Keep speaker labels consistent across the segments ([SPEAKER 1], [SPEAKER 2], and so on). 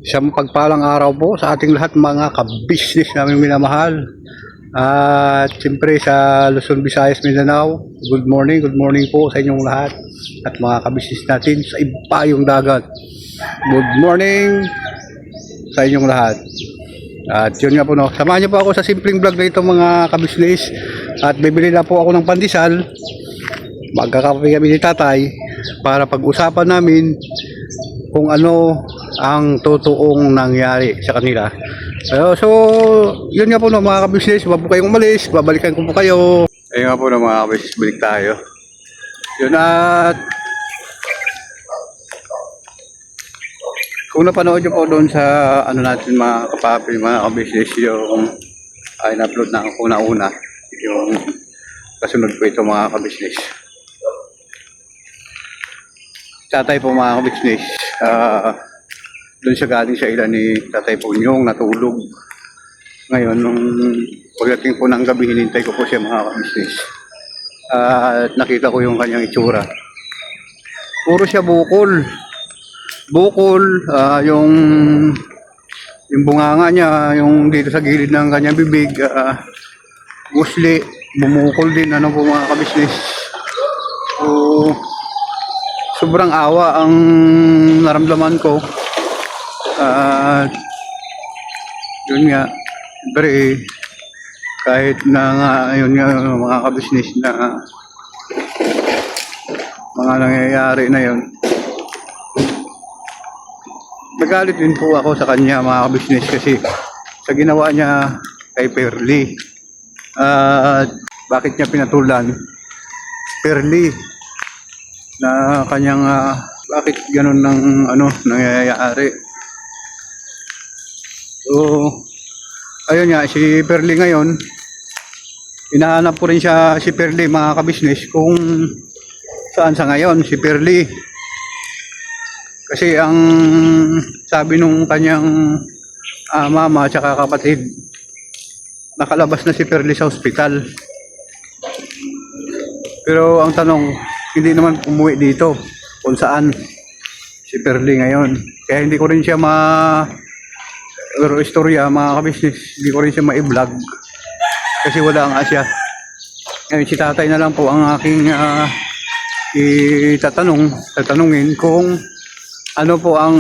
[SPEAKER 1] Isang pagpalang araw po sa ating lahat mga ka-business namin minamahal. At siyempre sa Luzon, Visayas, Mindanao, good morning po sa inyong lahat. At mga ka-business natin sa Impayong Dagat, good morning sa inyong lahat. At yun nga po, no, samahan niyo po ako sa simpleng vlog na ito mga ka-business. At bibili na po ako ng pandesal. Magkakape kami ni tatay para pag-usapan namin kung ano ang totoong nangyari sa kanila. So yun nga po, no, mga ka-business, wag po kayong umalis, babalikan ko po kayo. Ayun nga po, no, mga ka-business, balik tayo. Yun, at kung napanood nyo po doon sa ano natin mga kapapi, mga ka-business, yung in-upload na ako una-una, yung kasunod po ito mga ka-business. Tatay po mga ka-business, doon siya galing sa ilan ni Tatay Punyong, natulog. Ngayon, nung pagdating po ng gabi, hinintay ko po siya mga ka-business. At nakita ko yung kanyang itsura. Puro siya bukol. Yung bunganga niya, yung dito sa gilid ng kanyang bibig, musli, bumukol din, ano po mga ka-business. So, sobrang awa ang naramdaman ko. Yun nga, siyempre, kahit na nga, yun nga, mga ka-business na mga nangyayari na yun, nagalit din po ako sa kanya mga ka-business kasi sa ginawa niya kay Perly. Bakit niya pinatulan Perly na kanyang bakit ganun ng ano nangyayari. So ayun nga, si Perly ngayon, hinahanap ko rin siya, si Perly mga ka-business, kung saan sa ngayon si Perly. Kasi ang sabi nung kanyang mama at kapatid, nakalabas na si Perly sa ospital. Pero ang tanong, hindi naman umuwi dito kung saan si Perly ngayon. Kaya hindi ko rin siya istorya mga ka-business, hindi ko rin siya ma-vlog kasi wala ang asya. Ngayon si tatay na lang po ang aking tatanungin kung ano po ang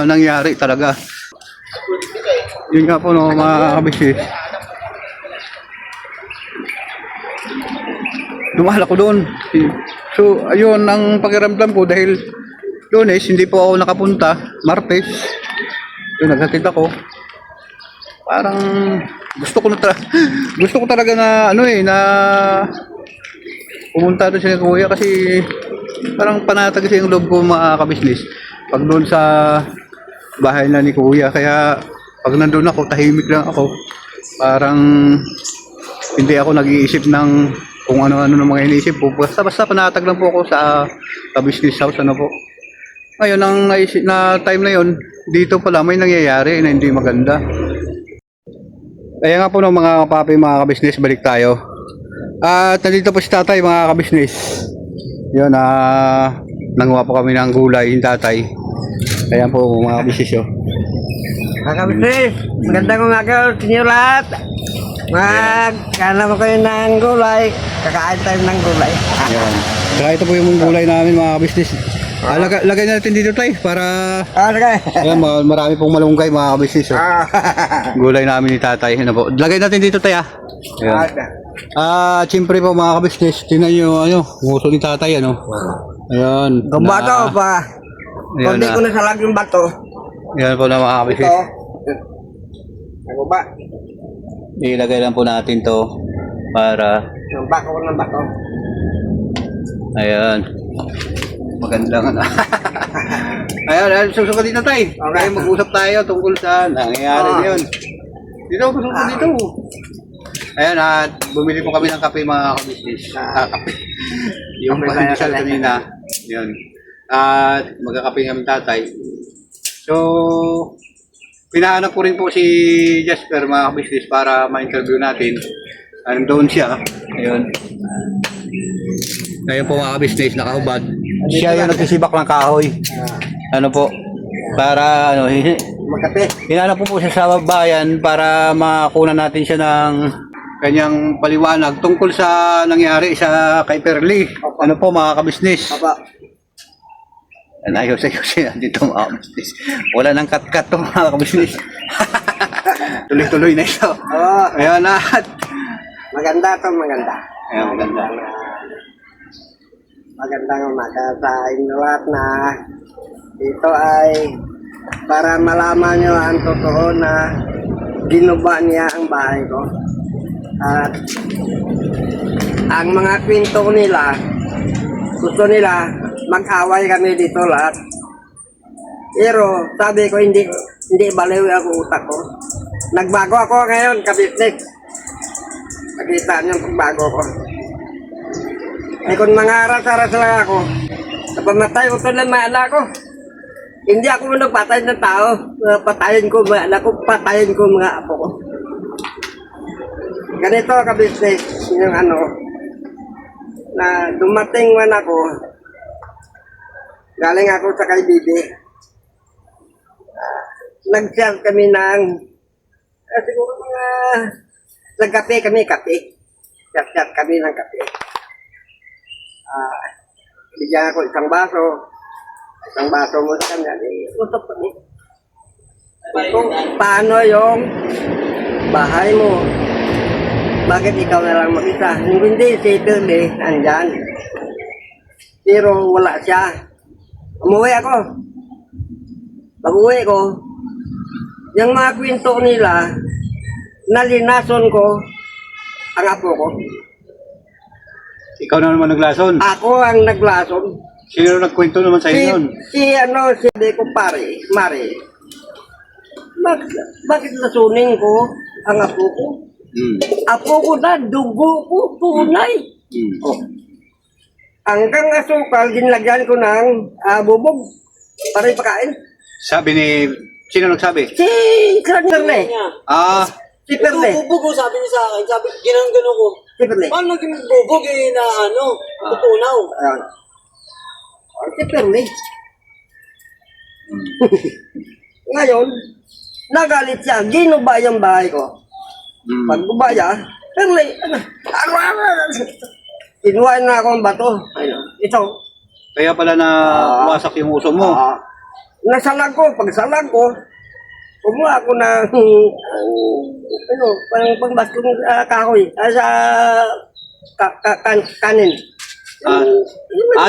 [SPEAKER 1] nangyari talaga. Yun nga po, no, mga ka-business, dumahala ko doon. So ayun ang pakiramdam ko dahil Lunes hindi po ako nakapunta, Martes yun naghatid ako. Parang gusto ko talaga na na pumunta doon sa kuya kasi parang panatag kasi yung loob ko mga ka-business pag doon sa bahay na ni kuya. Kaya pag nandun ako, tahimik lang ako, parang hindi ako nag-iisip ng kung ano-ano ng mga iniisip ko. Basta panatag lang po ako sa ka-business house, ano po. Ngayon, na time na yon, dito pala may nangyayari na hindi maganda. Kaya nga po, no, mga kapapi, mga ka-business, balik tayo. At nandito po si tatay mga ka-business. Yun, nanguha po kami ng gulay yung tatay. Ayan po mga ka-business yun.
[SPEAKER 2] Mga ka-business, magandang umaga sa inyo lahat. Magkana mo kayo ng gulay, kakain tayo ng gulay.
[SPEAKER 1] Ayan. Saka ito po yung gulay namin mga ka-business. Lagay natin dito tayo para ayan, marami pong malunggay mga ka-business. Gulay namin ni tatay. Ano po? Lagay natin dito tayo. Siyempre po mga ka-business, tingnan nyo, nguso ni tatay, Ayan.
[SPEAKER 2] Bato pa. Kundi ko na sa laging bato.
[SPEAKER 1] Ayan po na mga ka-business.
[SPEAKER 2] Ako ba?
[SPEAKER 1] Ilagay lang po natin to para
[SPEAKER 2] Ng bako ng bato.
[SPEAKER 1] ayan. Magandang ayan, susuka dito tayo. Okay, mag-usap tayo tungkol sa nangyayari ngayon. Dito, susuka dito. Ayan, at bumili po kami ng kape mga ka-business. Kape. Yung pandesal kanina. Yun. At magkakape kami tatay. So, pinahanap ko rin po si Jasper mga ka-business para ma-interview natin. Doon siya. Ayun. Ngayon po mga ka-business, nakaubad. Siya yung nagsisibak ng kahoy. Ano po? para ano,
[SPEAKER 2] Magkape.
[SPEAKER 1] hinanap po siya sa bayan para makunan natin siya ng kanyang paliwanag tungkol sa nangyari sa kay Perly. Ano po mga kabisnes?
[SPEAKER 2] Papa.
[SPEAKER 1] Ayos-ayos dito mga kabisnes. Wala nang cut-cut to mga kabisnes. Tuloy-tuloy na ito.
[SPEAKER 2] Oo.
[SPEAKER 1] Ayan at
[SPEAKER 2] Maganda to, maganda.
[SPEAKER 1] ayan, maganda.
[SPEAKER 2] Magandang umaga sa inyo lahat na ito ay para malaman nyo ang totoo na ginuba niya ang bahay ko. At ang mga kwento nila, gusto nila mag-away kami dito lahat. Pero sabi ko hindi baliw ako utak ko. Nagbago ako ngayon, kabisnes. Nakita niyo ang pagbago ko. Ay kung mangaras-aras lang ako, sa pamatay ko ito ng mga anak ko. Hindi ako nagpatay ng tao. Patayin ko mga anak ko, patayin ko mga apo ko. Ganito kabisnes, yung ano, na dumating man ako, galing ako sa kay Bibi. Nag-share kami ng, siguro mga, nagkape kami, kape. Share kami ng kape. Bigyan ako isang baso mo sa kanya, usap kami. Kung paano yung bahay mo? Bakit ikaw na lang mag-isa? Hindi, si Perly, andyan. Pero wala siya. Umuwi ako. Pag-uwi ko, yung mga kwento nila, nalinason ko ang apo ko.
[SPEAKER 1] Ikaw na naman naglason.
[SPEAKER 2] Ako ang naglason.
[SPEAKER 1] Sino nagkwento naman sa inyo nun?
[SPEAKER 2] Si sabi ko Mare, bakit lasunin ko ang apo ko? Apo ko na, dugo ko, tunay. Oh. Hanggang asukal, dinlagyan ko ng bubog para ipakain.
[SPEAKER 1] Sabi ni... Sino nagsabi?
[SPEAKER 2] Si Perly. Si Perly.
[SPEAKER 3] Bubog, sabi niya sa akin. Sabi, ginang-gano ko.
[SPEAKER 2] Si Perly.
[SPEAKER 3] Paano naging bubog na tutunaw?
[SPEAKER 2] Si Perly. Ngayon, nagalit siya. Ginuba yung bahay ko. Pag gubaya, Perly, kinuha na ako ng bato. Ayun, ito.
[SPEAKER 1] Kaya pala na wasak yung uso mo.
[SPEAKER 2] Nasalag ko, pagsalag ko, kumuha ako ng, pangbaskong kahoy, sa kanin.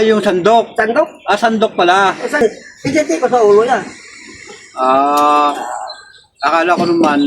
[SPEAKER 1] Yung sandok.
[SPEAKER 2] Sandok.
[SPEAKER 1] Sandok pala.
[SPEAKER 2] Pijiti ko sa ulo niya.
[SPEAKER 1] Akala ko naman,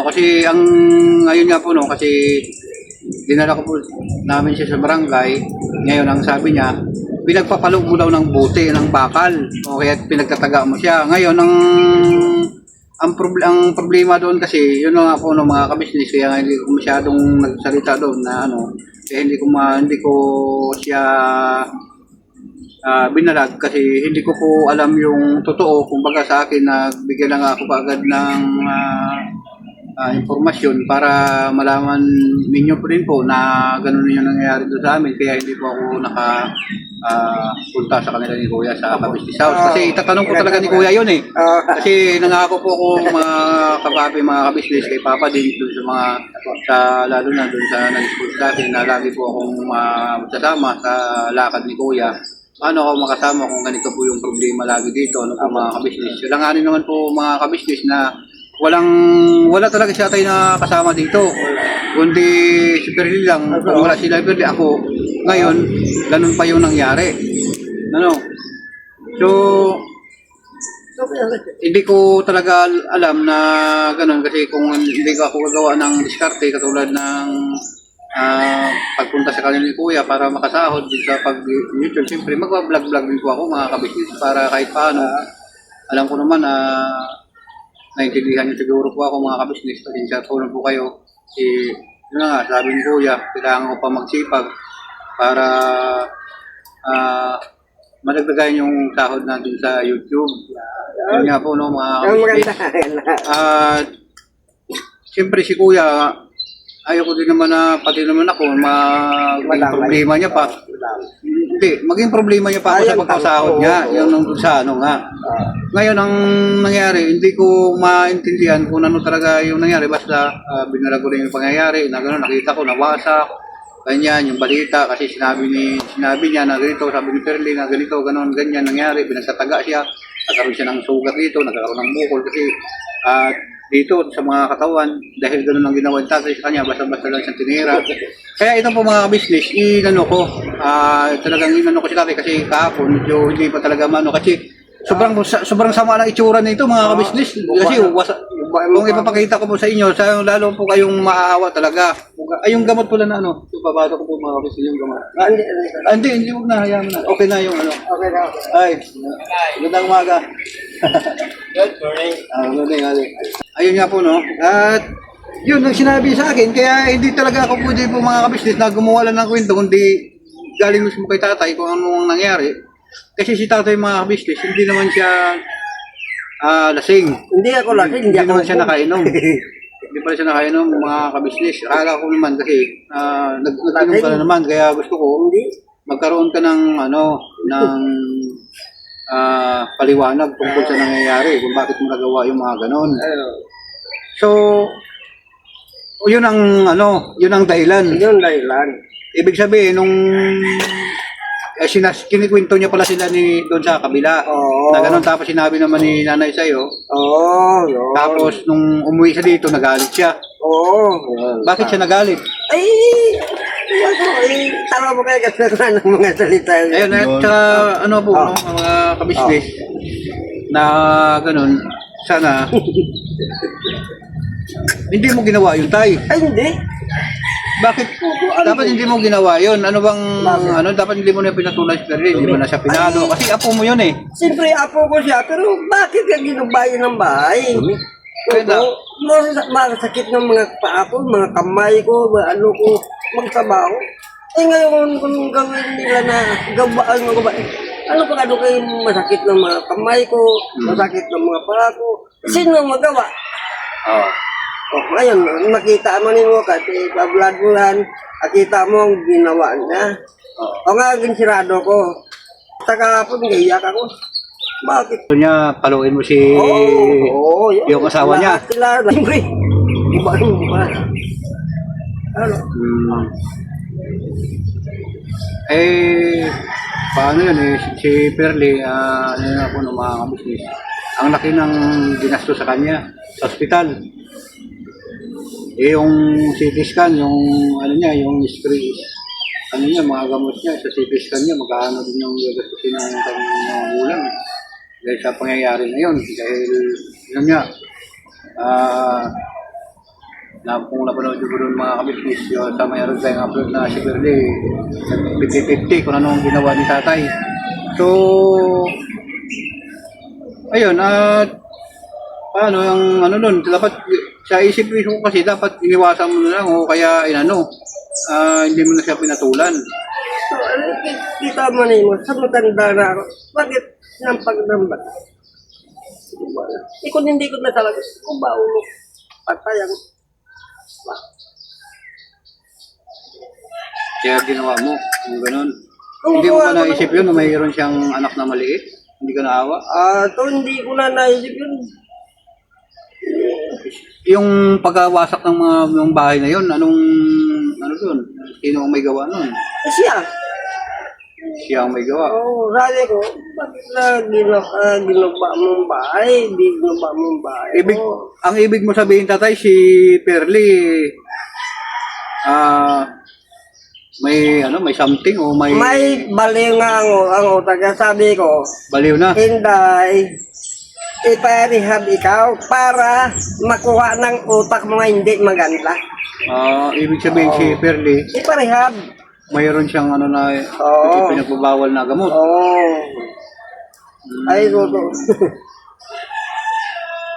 [SPEAKER 1] kasi ang, ayun nga po no, kasi dinala ko po namin siya sa barangay. Ngayon, ang sabi niya, pinagpapalog mo daw ng buti, ng bakal. O kaya pinagtataga mo siya. Ngayon, ang problema doon kasi, yun nga po no, mga kabisnes, kaya nga hindi ko masyadong nagsalita doon na ano, kaya hindi ko siya binalag kasi hindi ko po alam yung totoo. Kumbaga sa akin, nagbigay lang ako agad ng impormasyon para malaman ninyo po rin po na ganun yung nangyayari doon sa amin. Kaya hindi po ako punta sa kanila ni Kuya sa Kabisnes House. Kasi itatanong ko talaga ni Kuya yun eh. Kasi nangako po ako mga kapapi, mga kabisnes kay Papa din doon sa mga, lalo na doon sa nag-school sa akin na lagi po akong magsasama sa lakad ni Kuya. Paano ako makasama kung ganito po yung problema lagi dito, ano po mga kabisnes. Langanin naman po mga kabisnes na wala talaga siya tayo na kasama dito. Kundi si Perly lang, kung wala sila Perly, ako. Ngayon, ganun pa yung nangyari. Ano? So, hindi ko talaga alam na ganun kasi kung hindi ko ako gagawa ng diskarte katulad ng pagpunta sa kanila ni Kuya para makasahod din sa pag-YouTube. Siyempre, magwa-vlog din po ako mga kabisnes para kahit paano. Alam ko naman na naintindihan niyo siguro po ako mga kabisnes. Pasensya po na po kayo. Yun nga, sabi ni Kuya, kailangan ko pa magsipag para madagdagan yung sahod natin sa YouTube. Yun nga po no, mga kabisnes. Siyempre si Kuya, ayaw ko din naman na, pati naman ako, problema niya pa.
[SPEAKER 2] lang.
[SPEAKER 1] Hindi, maging problema niya pa ako sa
[SPEAKER 2] Ayun,
[SPEAKER 1] pagkasahod
[SPEAKER 2] oo,
[SPEAKER 1] niya.
[SPEAKER 2] oo.
[SPEAKER 1] Yun ang sa ano nga.
[SPEAKER 2] Ah,
[SPEAKER 1] Ngayon, ang nangyari, hindi ko maintindihan kung ano talaga yung nangyari. Basta binara ko rin yung pangyayari na gano'n, nakita ko, nawasak, ganyan, yung balita. Kasi sinabi niya na ganito, sabi ni Perli na ganito, gano'n, ganyan nangyari. Pinagsataga siya, nagkaroon siya ng sugat dito, nagkaroon ng bukol. Kasi dito sa mga katawan, dahil gano'n ang ginawa ng tatay sa kanya, basta-basta lang siyang tinira. Kaya ito po mga business, inano ko, talagang inano ko si tatay kasi kahapon, medyo hindi pa talaga mano. Kasi sobrang sama ng itsura nito mga ka-business. Kasi kung ipapakita ko po sa inyo, lalo po kayong maaawa talaga. Ay, yung gamot pala na ano, babado ko po mga ka-business yung gamot. Hindi, huwag na, hayaan mo na. Okay na yung ano.
[SPEAKER 2] okay na.
[SPEAKER 1] Ay, magandang umaga.
[SPEAKER 3] Good morning.
[SPEAKER 1] Ayun nga po, no? At yun ang sinabi sa akin, kaya hindi talaga ako pwede po mga kabisnes na gumawa lang ng kwento, kundi galing mismo kay tatay kung ano ang nangyari. Kasi si tatay mga kabisnes, hindi naman siya lasing.
[SPEAKER 2] Hindi ako lang, hindi
[SPEAKER 1] Hindi
[SPEAKER 2] ako
[SPEAKER 1] naman siya nakainom. Hindi pala siya nakainom mga kabisnes. Akala ko naman kasi nag-inom ka na naman, kaya gusto ko magkaroon ka ng paliwanag tungkol sa nangyayari kung bakit mo nagawa yung mga ganon. So, yun ang dahilan.
[SPEAKER 2] Yun dahilan.
[SPEAKER 1] Ibig sabihin, nung kinikwento niya pala sila doon sa kabila.
[SPEAKER 2] Oo.
[SPEAKER 1] Na ganon, tapos sinabi naman ni nanay sa'yo.
[SPEAKER 2] Oo, yun.
[SPEAKER 1] Tapos, nung umuwi siya dito, nagalit siya.
[SPEAKER 2] Oo, yun.
[SPEAKER 1] Bakit siya nagalit?
[SPEAKER 2] Ay, tama mo kayo kasi ng mga salita.
[SPEAKER 1] Ayun, at ano po, no, mga kabisnes, na ganun, sana, hindi mo ginawa yun, tay.
[SPEAKER 2] Ay, hindi.
[SPEAKER 1] Bakit? Dapat hindi mo ginawa yun. Ano bang, dapat hindi mo na pinatulan si Perli, hindi mo na siya pinalo. Kasi apo mo yun eh.
[SPEAKER 2] Siyempre, apo ko siya, pero bakit ka ginubayan ng bahay?
[SPEAKER 1] Kaya
[SPEAKER 2] Masakit ng mga paa ko, mga kamay ko, ano ko, magtrabaho. Eh ngayon, kung gawin nila na gabaan mo ba, ano pa ano kayo masakit ng mga kamay ko, masakit ng mga paa ko, sino ang magawa?
[SPEAKER 1] Oo.
[SPEAKER 2] Oh, ngayon, nakita mo ni mo kasi pablad-bulan, nakita mo ang ginawa niya. O nga, ginsirado ko. Saka po, ngiyak ako. Bakit?
[SPEAKER 1] Gusto niya, paluin mo si
[SPEAKER 2] Yun.
[SPEAKER 1] yung asawa niya.
[SPEAKER 2] Lahat sila, siyempre. Iba. Ano?
[SPEAKER 1] Paano yun eh, si Perli, ano yun ako ng mga kabisnes, ang laki ng ginasto sa kanya, sa ospital. Yung CT scan, yung ano niya, yung screen, ano niya, mga gamot niya, sa CT scan niya, magkano din yung gagastusin ng kanyang magulang. Dahil sa pangyayari na yun, dahil yun nga, kung napanood ko doon mga kabisnes, yun, sa mayroon tayong upload na si Perli, 50-50 kung ano ang ginawa ni tatay. So, ayun, paano yung nun, dapat sa isip ko kasi dapat iniwasan mo na lang o kaya hindi mo na siya pinatulan.
[SPEAKER 2] So, kita mo ni mo, sa matanda na ako, bakit ng pagdambat? Kung hindi ko na talaga, kung ba ulo, patayang.
[SPEAKER 1] Kaya ginawa mo, yung ganun.
[SPEAKER 2] Kung
[SPEAKER 1] Hindi mo
[SPEAKER 2] gawa
[SPEAKER 1] ba
[SPEAKER 2] ko
[SPEAKER 1] naisip yun na mayroon siyang anak na maliit? Hindi ka naawa?
[SPEAKER 2] Hindi ko na naisip yun.
[SPEAKER 1] Yung pagkawasak ng bahay na yun, ano yun? Sino ang may gawa nun?
[SPEAKER 2] Siya.
[SPEAKER 1] Siya ang may gawa.
[SPEAKER 2] Sabi ko, bakit na ginaba mong bahay? Hindi ginaba mong bahay.
[SPEAKER 1] Ang ibig mo sabihin, tatay, si Perli, may something o may
[SPEAKER 2] baliw nga ang utak. Kaya sabi ko,
[SPEAKER 1] baliw na.
[SPEAKER 2] Inday, iparehab ikaw para makuha ng utak mo nga hindi maganda.
[SPEAKER 1] Ibig sabihin si Perli,
[SPEAKER 2] Iparehab.
[SPEAKER 1] mayroon siyang pinagbabawal na gamot.
[SPEAKER 2] Ay, Rodo.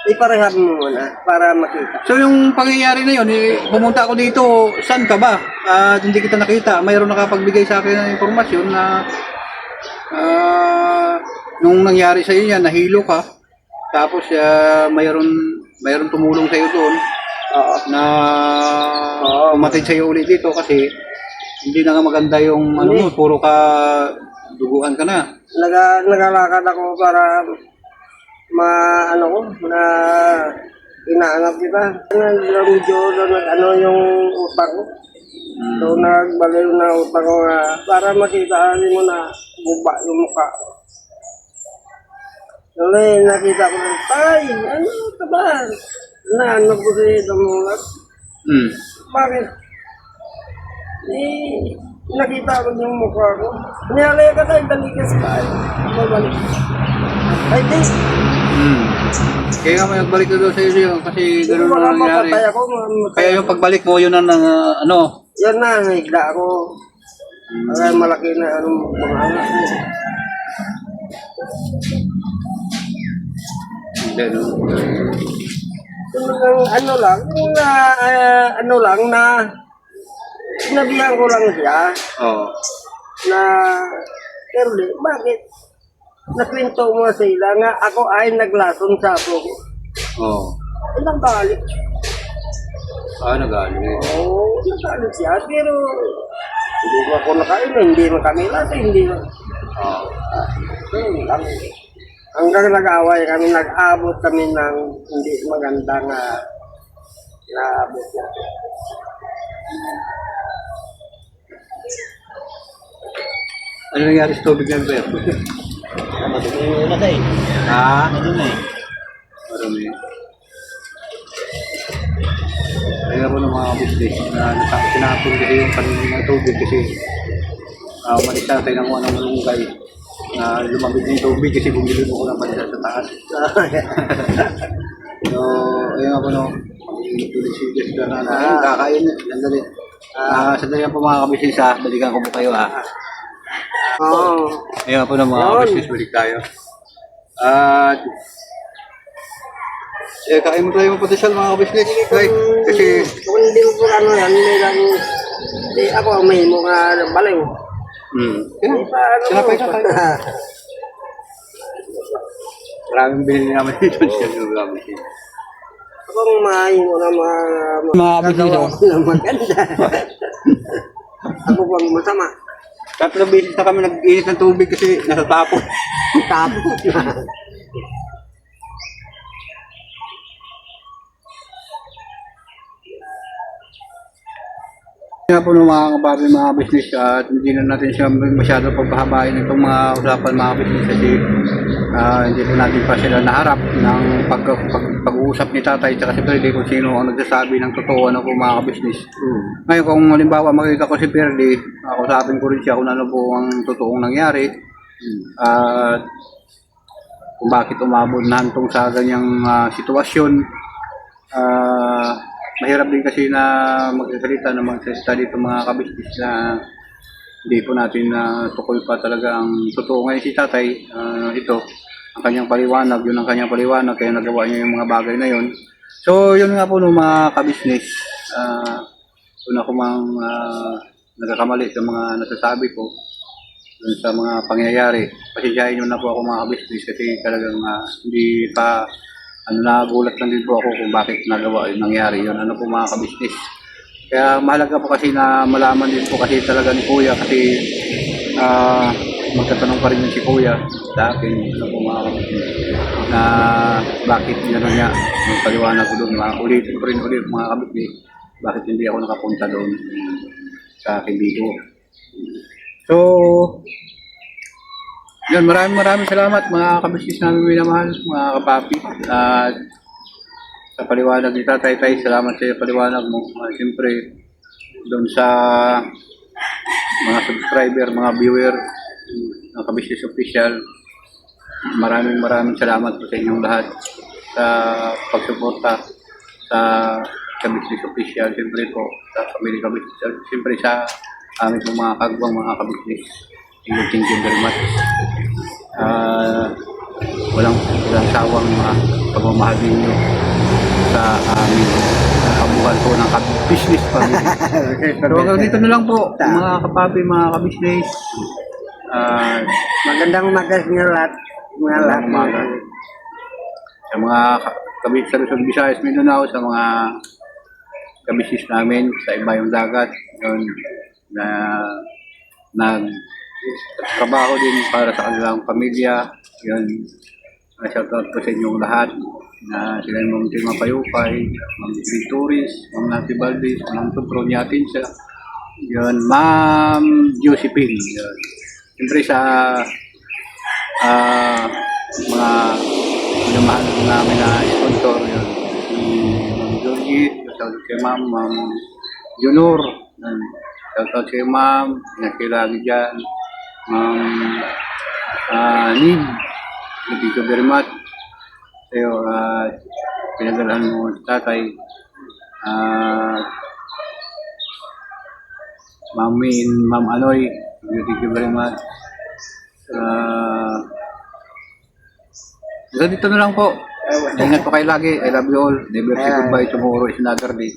[SPEAKER 2] Iparehab mo muna para makita.
[SPEAKER 1] So yung pangyayari na yun, pumunta ako dito, saan ka ba? At hindi kita nakita. Mayroon nakapagbigay sa akin ng informasyon na nung nangyari sa iyo yan, nahilo ka. Tapos mayroon tumulong sa iyo doon na umatid sa iyo ulit dito kasi Hindi na nga maganda yung ano mo, puro ka duguan ka na.
[SPEAKER 2] Nagalakad ako para ano ko, na inaanap kita. Medyo ano yung utak ko. So nagbaliw na utak ko para makita mo na guba yung mukha. So nakita ko na, tay, ano ka ba? Naanap ko si Damulat. Bakit? Nakita ko yung mukha ko. Niyalay ka tayo, balikas pa. Mabalik. Ay, di.
[SPEAKER 1] Kaya nga may nagbalik na daw sa iyo kasi gano'n na nangyari.
[SPEAKER 2] Mapatay ako.
[SPEAKER 1] Kaya yung pagbalik mo, yun ang ano.
[SPEAKER 2] Yan na, nahigla ako. Kaya malaki na mga anak mo.
[SPEAKER 1] Gano'n.
[SPEAKER 2] Ano lang na sinabihan ko lang siya
[SPEAKER 1] Oo.
[SPEAKER 2] na Erle, bakit nakwento mo sa ila nga ako ay naglason sa ako.
[SPEAKER 1] Oo.
[SPEAKER 2] Ilang balik.
[SPEAKER 1] Nagalit.
[SPEAKER 2] Oo, nagalit siya. Pero hindi mo ako nakain, hindi mo kami laso, hindi mo.
[SPEAKER 1] Oo.
[SPEAKER 2] Lang. Hanggang nag-away kami, nag-abot kami ng hindi magandang naabot niya.
[SPEAKER 1] Ano nangyari sa tubig ng bear?
[SPEAKER 3] Madumi na tayo. Madumi.
[SPEAKER 1] Marami. Kaya ako ng mga business na sinapon kasi yung kanina ng tubig kasi umalis na tayo ng mga malunggay na lumabig na yung tubig kasi bumili mo ko ng panisa sa taas. So, ayun ako no, tulis-tulis ka na kakain, sandali. Sandali po mga kabisnes balikan ko po kayo
[SPEAKER 2] Oo.
[SPEAKER 1] Ayun po ng mga kabisnes, balik tayo. At kain mo tayo ng potensyal mga kabisnes. Kasi
[SPEAKER 2] Kung hindi mo po ano yan, may lang, di ako ang may mga baliw.
[SPEAKER 1] sinapay ka tayo. Maraming binili naman dito siya ng mga kabisnes.
[SPEAKER 2] Akong maayos mo na
[SPEAKER 1] Mga kabisnes
[SPEAKER 2] gagawa ko na maganda. Ako bang masama.
[SPEAKER 1] Tatlong beses na kami nag-inis ng tubig kasi nasa tapo.
[SPEAKER 2] Tapos na.
[SPEAKER 1] Kaya po ng mga kababi, mga business at hindi na natin siya masyado pagpahabain itong mga usapan mga business kasi hindi po natin pa sila naharap ng pag-uusap ni tatay at si Freddy kung sino ang nagsasabi ng totoo ano po mga business. Ngayon kung halimbawa makita ko si Freddy, kausapin ko rin siya kung ano po ang totoong nangyari at kung bakit umabot na hantong sa ganyang sitwasyon. Mahirap din kasi na magsasalita dito mga kabisnes na hindi po natin tukoy pa talaga ang totoo. Ngayon si tatay, ito, ang kanyang paliwanag, yun ang kanyang paliwanag, kaya nagawa niya yung mga bagay na yun. So, yun nga po no, mga kabisnes, kung ako mang nagkakamali sa mga nasasabi ko, dun sa mga pangyayari, pasensyahin nyo na po ako mga kabisnes kasi talagang hindi pa nagulat lang din po ako kung bakit nagawa yung nangyari yun. Ano po mga kabisnes. Kaya mahalaga po kasi na malaman din po kasi talaga ni Kuya kasi magtatanong pa rin yung si Kuya sa akin. Ano po mga kabisnes. Na bakit gano'n niya yung paliwanag ko doon. Ulitin ko rin ulit mga kabisnes. Bakit hindi ako nakapunta doon sa Quibdó. So, yun, maraming salamat mga kabisnes namin minamahal, mga kapapi. At sa paliwanag ni Tatay Tay, salamat sa iyo paliwanag mo. Siyempre, doon sa mga subscriber, mga viewer ng Kabisnes Official, maraming salamat po sa inyong lahat sa pagsuporta sa Kabisnes Official. Siyempre po, sa Pamilya Kabisnes, siyempre sa aming mga kagwang mga kabisnes. Thank you very much. Walang sawang pagmamahal ninyo sa aming kabuhan po ng kabisnes family. Pero hanggang dito na lang po, mga kapapi, mga kabisnes.
[SPEAKER 2] Magandang umaga sa inyo lahat. Mga lahat.
[SPEAKER 1] Umaga. Sa mga kabisnes sa Luzon, Visayas, Mindanao, sa mga kabisnes namin, sa ibayong dagat, yun, na nagtrabaho din para sa kanilang pamilya. Yun, shoutout po sa inyong lahat na sila yung Tima Payupay, Ma'am Victoris, Ma'am Nancy Valdez, Ma'am Tutro niyatin siya. Yun, Ma'am Josephine. Yun. Siyempre sa mga minamahal namin na sponsor, yun. Si Ma'am Georgie, shoutout kay Ma'am Junor, yun. Shoutout kay Ma'am, nakilagi dyan, Ma'am Nid, thank you very much sa'yo, pinadalhan mo sa tatay, Ma'am Min, Ma'am Anoy, thank you very much. Dito na lang po. Ingat po kayo lagi. I love you all. Never say goodbye. Tomorrow is another day.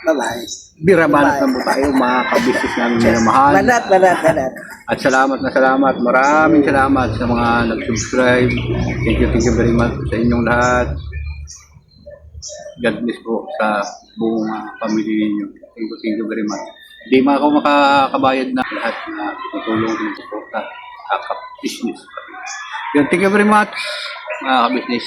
[SPEAKER 2] Bye-bye.
[SPEAKER 1] Bira banat na po tayo, mga kabisnes namin minamahal.
[SPEAKER 2] Banat.
[SPEAKER 1] At salamat na salamat. Maraming salamat sa mga nag-subscribe. Thank you very much sa inyong lahat. God bless po sa buong pamilya ninyo. Thank you very much. Hindi man ako makakabayad na lahat na tutulong din po sa kaka-business. Thank you very much, mga ka-business.